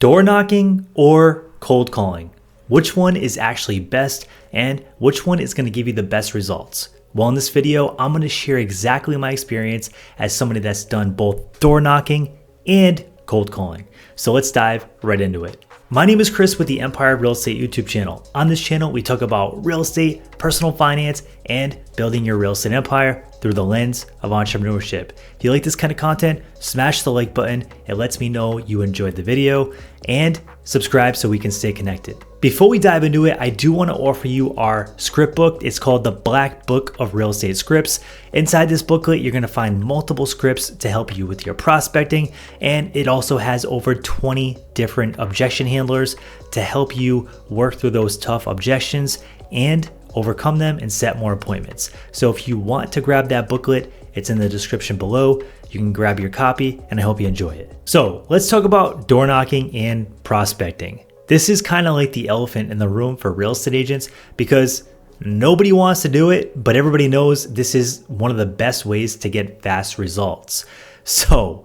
Door knocking or cold calling? Which one is actually best and which one is going to give you the best results? Well, in this video, I'm going to share exactly my experience as somebody that's done both door knocking and cold calling. So let's dive right into it. My name is Chris with the Empire Real Estate YouTube channel. On this channel, we talk about real estate, personal finance, and building your real estate empire through the lens of entrepreneurship. If you like this kind of content, smash the like button. It lets me know you enjoyed the video, and subscribe so we can stay connected. Before we dive into it, I do want to offer you our script book. It's called the Black Book of Real Estate Scripts. Inside this booklet, you're going to find multiple scripts to help you with your prospecting, and it also has over 20 different objection handlers to help you work through those tough objections and overcome them and set more appointments. So if you want to grab that booklet, it's in the description below. You can grab your copy, and I hope you enjoy it. So let's talk about door knocking and prospecting. This is kind of like the elephant in the room for real estate agents because nobody wants to do it, but everybody knows this is one of the best ways to get fast results. So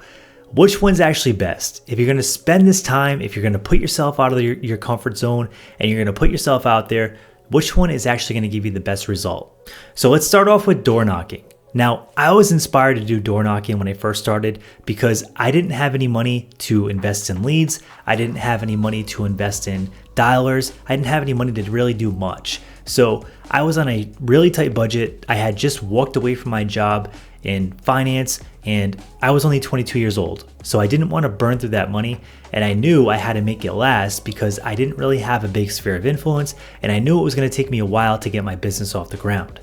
which one's actually best? If you're going to spend this time, if you're going to put yourself out of your comfort zone and you're going to put yourself out there, which one is actually going to give you the best result? So let's start off with door knocking. Now, I was inspired to do door knocking when I first started because I didn't have any money to invest in leads. I didn't have any money to invest in dialers. I didn't have any money to really do much. So I was on a really tight budget. I had just walked away from my job in finance and I was only 22 years old. So I didn't want to burn through that money, and I knew I had to make it last because I didn't really have a big sphere of influence, and I knew it was going to take me a while to get my business off the ground.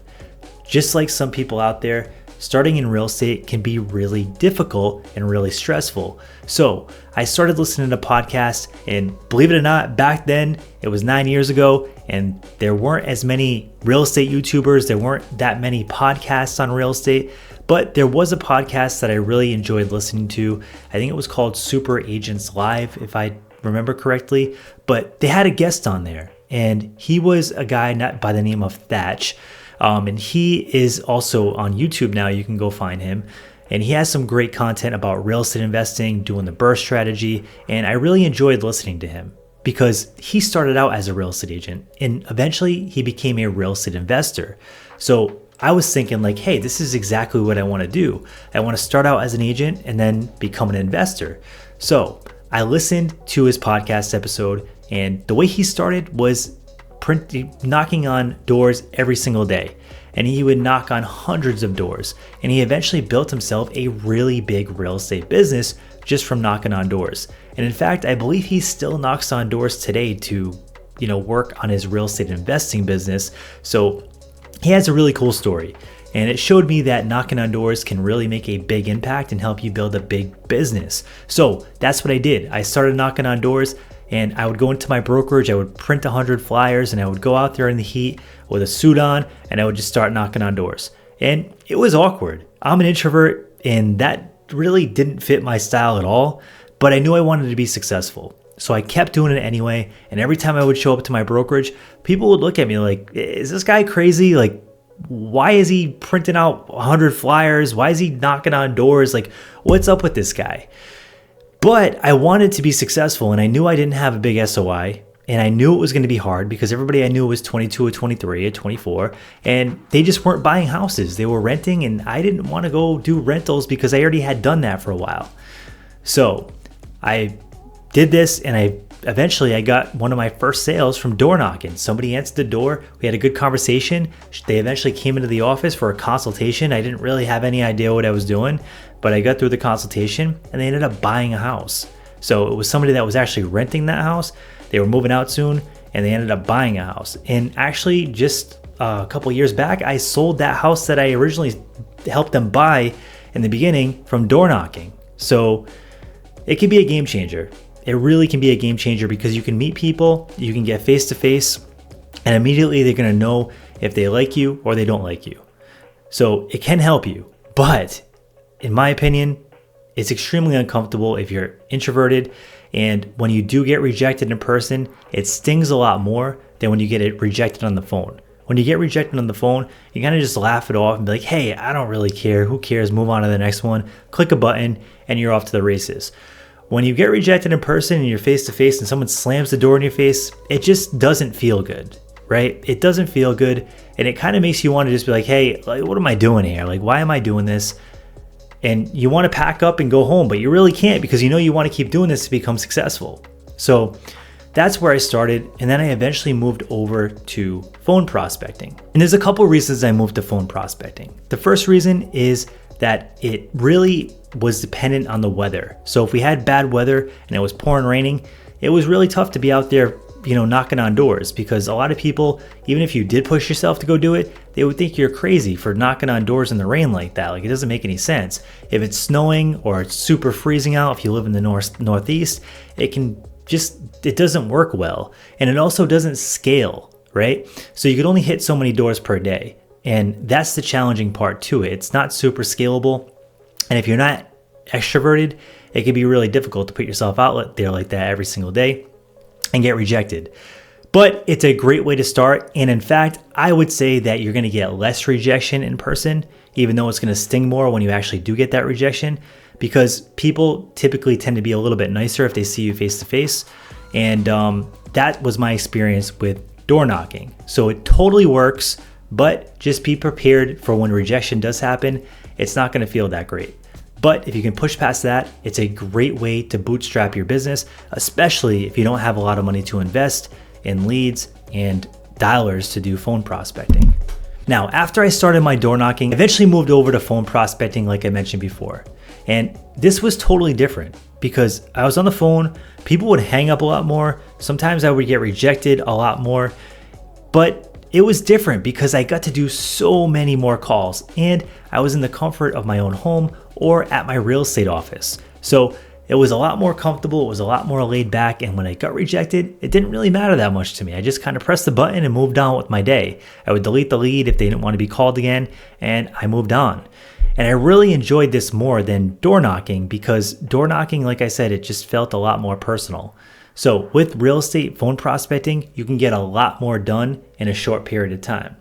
Just like some people out there, starting in real estate can be really difficult and really stressful. So I started listening to podcasts, and believe it or not, back then, it was 9 years ago, and there weren't as many real estate YouTubers, there weren't that many podcasts on real estate, but there was a podcast that I really enjoyed listening to. I think it was called Super Agents Live, if I remember correctly, but they had a guest on there, and he was a guy by the name of Thatch. And he is also on YouTube now. You can go find him. And he has some great content about real estate investing, doing the burst strategy. And I really enjoyed listening to him because he started out as a real estate agent and eventually he became a real estate investor. So I was thinking like, hey, this is exactly what I want to do. I want to start out as an agent and then become an investor. So I listened to his podcast episode, and the way he started was knocking on doors every single day, and he would knock on hundreds of doors, and he eventually built himself a really big real estate business just from knocking on doors. And in fact, I believe he still knocks on doors today to work on his real estate investing business. So he has a really cool story, and it showed me that knocking on doors can really make a big impact and help you build a big business. So that's what I did. I started knocking on doors, and I would go into my brokerage, I would print 100 flyers, and I would go out there in the heat with a suit on, and I would just start knocking on doors. And it was awkward. I'm an introvert, and that really didn't fit my style at all, but I knew I wanted to be successful. So I kept doing it anyway, and every time I would show up to my brokerage, people would look at me like, is this guy crazy? Like, why is he printing out 100 flyers? Why is he knocking on doors? Like, what's up with this guy? But I wanted to be successful, and I knew I didn't have a big SOI, and I knew it was going to be hard because everybody I knew was 22 or 23 or 24, and they just weren't buying houses. They were renting, and I didn't want to go do rentals because I already had done that for a while. So I did this, and I eventually got one of my first sales from door knocking. Somebody answered the door. We had a good conversation. They eventually came into the office for a consultation. I didn't really have any idea what I was doing, but I got through the consultation and they ended up buying a house. So it was somebody that was actually renting that house. They were moving out soon and they ended up buying a house. And actually just a couple years back, I sold that house that I originally helped them buy in the beginning from door knocking. So it can be a game changer. It really can be a game changer because you can meet people, you can get face to face, and immediately they're going to know if they like you or they don't like you. So it can help you, but in my opinion, it's extremely uncomfortable if you're introverted, and when you do get rejected in person, it stings a lot more than when you get it rejected on the phone. When you get rejected on the phone, you kind of just laugh it off and be like, hey, I don't really care. Who cares? Move on to the next one. Click a button and you're off to the races. when you get rejected in person and you're face to face and someone slams the door in your face, it just doesn't feel good, right? It doesn't feel good. And it kind of makes you want to just be like, hey, like, what am I doing here? Like, why am I doing this? And you want to pack up and go home, but you really can't because you know you want to keep doing this to become successful. So that's where I started. And then I eventually moved over to phone prospecting. And there's a couple reasons I moved to phone prospecting. The first reason is that it really was dependent on the weather. So if we had bad weather and it was pouring raining, it was really tough to be out there, knocking on doors, because a lot of people, even if you did push yourself to go do it, they would think you're crazy for knocking on doors in the rain like that. Like, it doesn't make any sense. If it's snowing or it's super freezing out, if you live in the northeast, it doesn't work well. And it also doesn't scale, right? So you could only hit so many doors per day. And that's the challenging part to it. It's not super scalable. And if you're not extroverted, it can be really difficult to put yourself out there like that every single day and get rejected. But it's a great way to start. And in fact, I would say that you're going to get less rejection in person, even though it's going to sting more when you actually do get that rejection, because people typically tend to be a little bit nicer if they see you face to face. And that was my experience with door knocking. So it totally works, but just be prepared for when rejection does happen. It's not going to feel that great. But if you can push past that, it's a great way to bootstrap your business, especially if you don't have a lot of money to invest in leads and dialers to do phone prospecting. Now, after I started my door knocking, I eventually moved over to phone prospecting like I mentioned before. And this was totally different because I was on the phone, people would hang up a lot more. Sometimes I would get rejected a lot more, but it was different because I got to do so many more calls and I was in the comfort of my own home or at my real estate office. So it was a lot more comfortable. It was a lot more laid back. And when I got rejected, it didn't really matter that much to me. I just kind of pressed the button and moved on with my day. I would delete the lead if they didn't want to be called again, and I moved on. And I really enjoyed this more than door knocking because door knocking, like I said, it just felt a lot more personal. So with real estate phone prospecting, you can get a lot more done in a short period of time.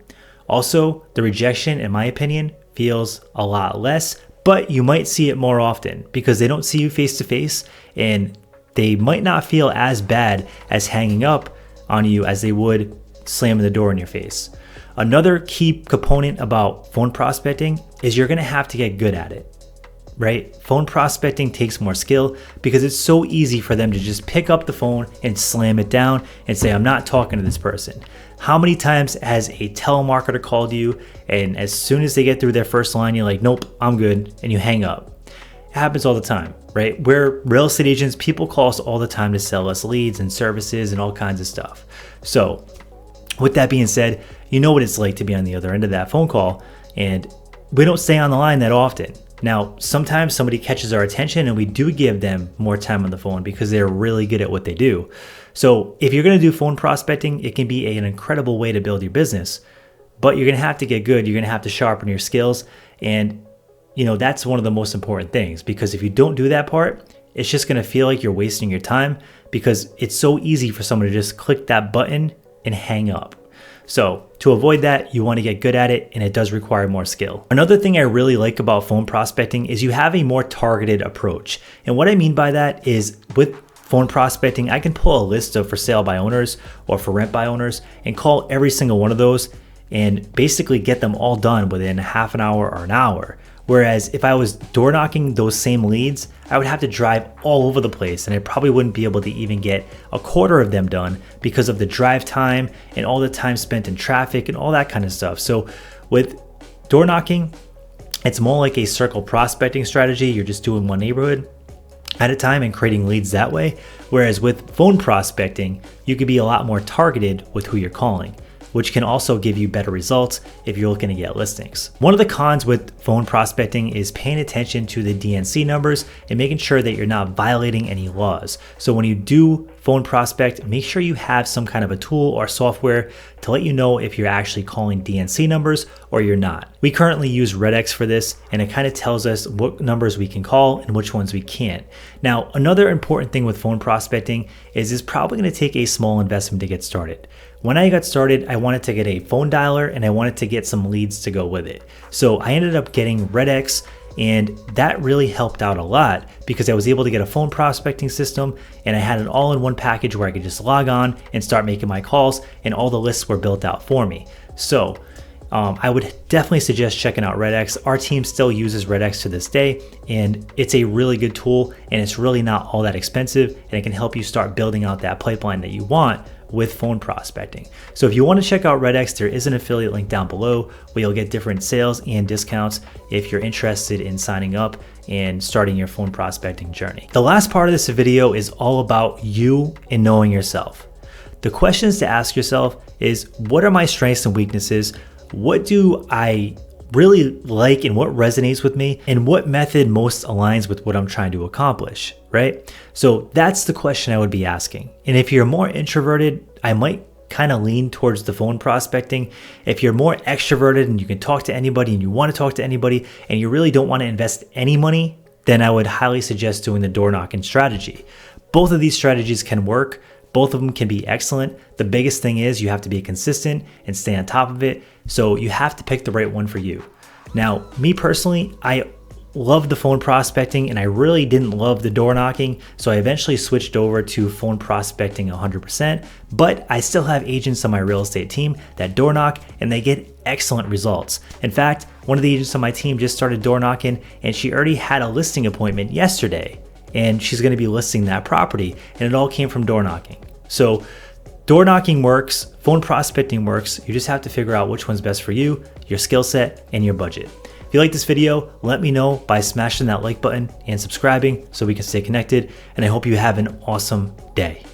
Also, the rejection, in my opinion, feels a lot less, but you might see it more often because they don't see you face to face and they might not feel as bad as hanging up on you as they would slamming the door in your face. Another key component about phone prospecting is you're going to have to get good at it. Right? Phone prospecting takes more skill because it's so easy for them to just pick up the phone and slam it down and say, I'm not talking to this person. How many times has a telemarketer called you and as soon as they get through their first line, you're like, nope, I'm good, and you hang up? It happens all the time, right? We're real estate agents, people call us all the time to sell us leads and services and all kinds of stuff. So with that being said, you know what it's like to be on the other end of that phone call, and we don't stay on the line that often. Now, sometimes somebody catches our attention and we do give them more time on the phone because they're really good at what they do. So if you're going to do phone prospecting, it can be an incredible way to build your business, but you're going to have to get good. You're going to have to sharpen your skills. And, that's one of the most important things, because if you don't do that part, it's just going to feel like you're wasting your time because it's so easy for someone to just click that button and hang up. So to avoid that, you want to get good at it, and it does require more skill. Another thing I really like about phone prospecting is you have a more targeted approach. And what I mean by that is with phone prospecting, I can pull a list of for sale by owners or for rent by owners and call every single one of those and basically get them all done within half an hour or an hour. Whereas if I was door knocking those same leads, I would have to drive all over the place and I probably wouldn't be able to even get a quarter of them done because of the drive time and all the time spent in traffic and all that kind of stuff. So with door knocking, it's more like a circle prospecting strategy. You're just doing one neighborhood at a time and creating leads that way. Whereas with phone prospecting, you could be a lot more targeted with who you're calling, which can also give you better results if you're looking to get listings. One of the cons with phone prospecting is paying attention to the DNC numbers and making sure that you're not violating any laws. So when you do phone prospect, make sure you have some kind of a tool or software to let you know if you're actually calling DNC numbers or you're not. We currently use REDX for this, and it kind of tells us what numbers we can call and which ones we can't. Now, another important thing with phone prospecting is it's probably going to take a small investment to get started. When I got started, I wanted to get a phone dialer and I wanted to get some leads to go with it. So I ended up getting REDX, And that really helped out a lot because I was able to get a phone prospecting system and I had an all-in-one package where I could just log on and start making my calls, and all the lists were built out for me. So I would definitely suggest checking out REDX. Our team still uses REDX to this day, and it's a really good tool, and it's really not all that expensive, and it can help you start building out that pipeline that you want with phone prospecting. So if you want to check out REDX, there is an affiliate link down below where you'll get different sales and discounts if you're interested in signing up and starting your phone prospecting journey. The last part of this video is all about you and knowing yourself. The questions to ask yourself is, what are my strengths and weaknesses? What do I really like and what resonates with me, and what method most aligns with what I'm trying to accomplish, right? So that's the question I would be asking. And if you're more introverted, I might kind of lean towards the phone prospecting. If you're more extroverted and you can talk to anybody and you want to talk to anybody and you really don't want to invest any money, then I would highly suggest doing the door knocking strategy. Both of these strategies can work. Both of them can be excellent. The biggest thing is you have to be consistent and stay on top of it. So you have to pick the right one for you. Now, me personally, I love the phone prospecting and I really didn't love the door knocking. So I eventually switched over to phone prospecting 100%, but I still have agents on my real estate team that door knock and they get excellent results. In fact, one of the agents on my team just started door knocking and she already had a listing appointment yesterday, and she's going to be listing that property, and it all came from door knocking. So door knocking works, phone prospecting works. You just have to figure out which one's best for you, your skill set, and your budget. If you like this video, let me know by smashing that like button and subscribing so we can stay connected, and I hope you have an awesome day.